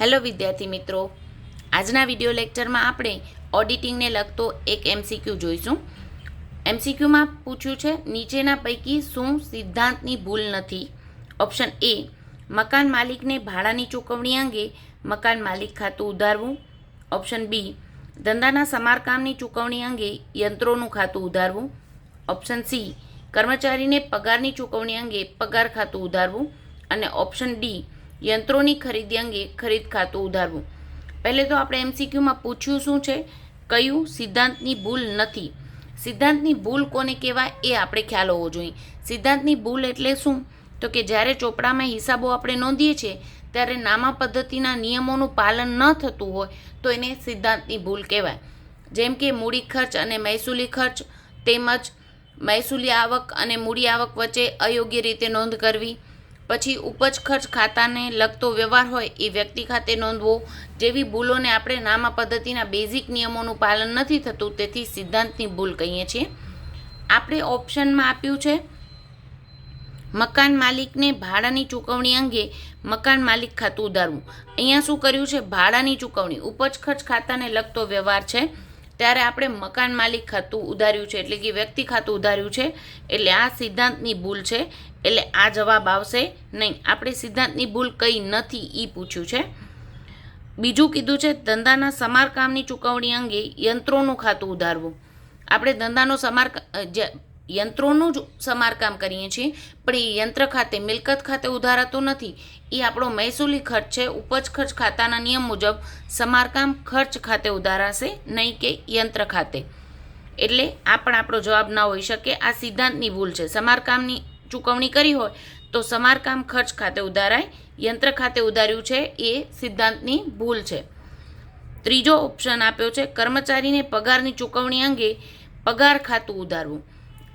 Hello વિદ્યાર્થી મિત્રો, આજના વિડીયો લેક્ચરમાં આપણે ઓડિટિંગને લગતો એક એમસીક્યુ જોઈશું. એમસીક્યુમાં પૂછ્યું છે, નીચેના પૈકી શું સિદ્ધાંતની ભૂલ નથી? ઓપ્શન એ, મકાન માલિકને ભાડાની ચૂકવણી અંગે મકાન માલિક ખાતું ઉધારવું. ઓપ્શન બી, ધંધાના સમારકામની ચૂકવણી અંગે યંત્રોનું ખાતું ઉધારવું. ઓપ્શન સી, કર્મચારીને પગારની ચૂકવણી અંગે પગાર ખાતું ઉધારવું. અને ઓપ્શન ડી, યંત્રોની ખરીદી અંગે ખરીદ ખાતું ઉધારવું. પહેલે તો આપણે એમસીક્યુમાં પૂછ્યું શું છે, કયું સિદ્ધાંતની ભૂલ નથી. સિદ્ધાંતની ભૂલ કોને કહેવાય એ આપણે ખ્યાલ હોવો જોઈએ. સિદ્ધાંતની ભૂલ એટલે શું? તો કે જ્યારે ચોપડામાં હિસાબો આપણે નોંધીએ છીએ ત્યારે નામા પદ્ધતિના નિયમોનું પાલન ન થતું હોય તો એને સિદ્ધાંતની ભૂલ કહેવાય. જેમ કે મૂડી ખર્ચ અને મહેસૂલી ખર્ચ, તેમજ મહેસૂલી આવક અને મૂડી આવક વચ્ચે અયોગ્ય રીતે નોંધ કરવી, પછી ઉપજ ખર્ચ ખાતાને લગતો વ્યવહાર હોય એ વ્યક્તિ ખાતે નોંધવો જેવી ભૂલોને આપણે નામા પદ્ધતિના બેઝિક નિયમોનું પાલન નથી થતું, તેથી સિદ્ધાંતની ભૂલ કહીએ છીએ. આપણે ઓપ્શનમાં આપ્યું છે મકાન માલિકને ભાડાની ચૂકવણી અંગે મકાન માલિક ખાતું ઉધારવું. અહીંયા શું કર્યું છે? ભાડાની ચૂકવણી, ઉપજ ખર્ચ ખાતાને લગતો વ્યવહાર છે ત્યારે આપણે મકાન માલિક ખાતું ઉધાર્યું છે, એટલે કે વ્યક્તિ ખાતું ઉધાર્યું છે, એટલે આ સિદ્ધાંતની ભૂલ છે. એટલે આ જવાબ આવશે નહીં. આપણે સિદ્ધાંતની ભૂલ કઈ નથી એ પૂછ્યું છે. બીજું કીધું છે ધંધાના સમારકામની ચૂકવણી અંગે યંત્રોનું ખાતું ઉધારવું. આપણે ધંધાનો યંત્રોનું જ સમારકામ કરીએ છીએ, પણ એ યંત્ર ખાતે, મિલકત ખાતે ઉધારાતો નથી. એ આપણો મહેસૂલી ખર્ચ છે. ઉપજ ખર્ચ ખાતાના નિયમ મુજબ સમારકામ ખર્ચ ખાતે ઉધારાશે, નહીં કે યંત્ર ખાતે. એટલે આ પણ આપણો જવાબ ન હોઈ શકે. આ સિદ્ધાંતની ભૂલ છે. સમારકામની ચૂકવણી કરી હોય તો સમારકામ ખર્ચ ખાતે ઉધારાય, યંત્ર ખાતે ઉધાર્યું છે એ સિદ્ધાંતની ભૂલ છે. ત્રીજો ઓપ્શન આપ્યો છે કર્મચારીને પગારની ચૂકવણી અંગે પગાર ખાતું ઉધારવું.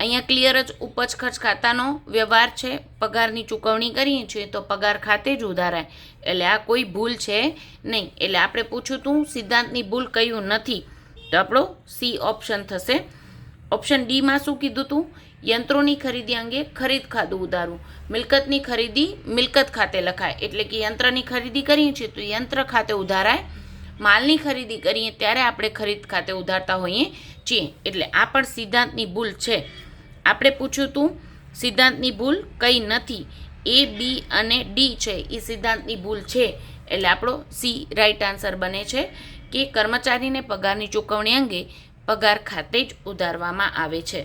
અહીંયા ક્લિયર જ ઉપજ ખર્ચ ખાતાનો વ્યવહાર છે, પગારની ચૂકવણી કરીએ છીએ તો પગાર ખાતે જ ઉધારાય, એટલે આ કોઈ ભૂલ છે નહીં. એટલે આપણે પૂછ્યું તું સિદ્ધાંતની ભૂલ કયું નથી, તો આપણો સી ઓપ્શન થશે. ઓપ્શન ડીમાં શું કીધું તું? યંત્રોની ખરીદી અંગે ખરીદ ખાતું ઉધારવું. મિલકતની ખરીદી મિલકત ખાતે લખાય, એટલે કે યંત્રની ખરીદી કરીએ છીએ તો યંત્ર ખાતે ઉધારાય. માલની ખરીદી કરીએ ત્યારે આપણે ખરીદ ખાતે ઉધારતા હોઈએ છીએ, એટલે આ પણ સિદ્ધાંતની ભૂલ છે. આપણે પૂછ્યું તું સિદ્ધાંતની ભૂલ કઈ નથી? એ, બી અને ડી છે એ સિદ્ધાંતની ભૂલ છે, એટલે આપણો સી રાઈટ આન્સર બને છે કે કર્મચારીને પગારની ચૂકવણી અંગે પગાર ખાતે જ ઉધારવામાં આવે છે.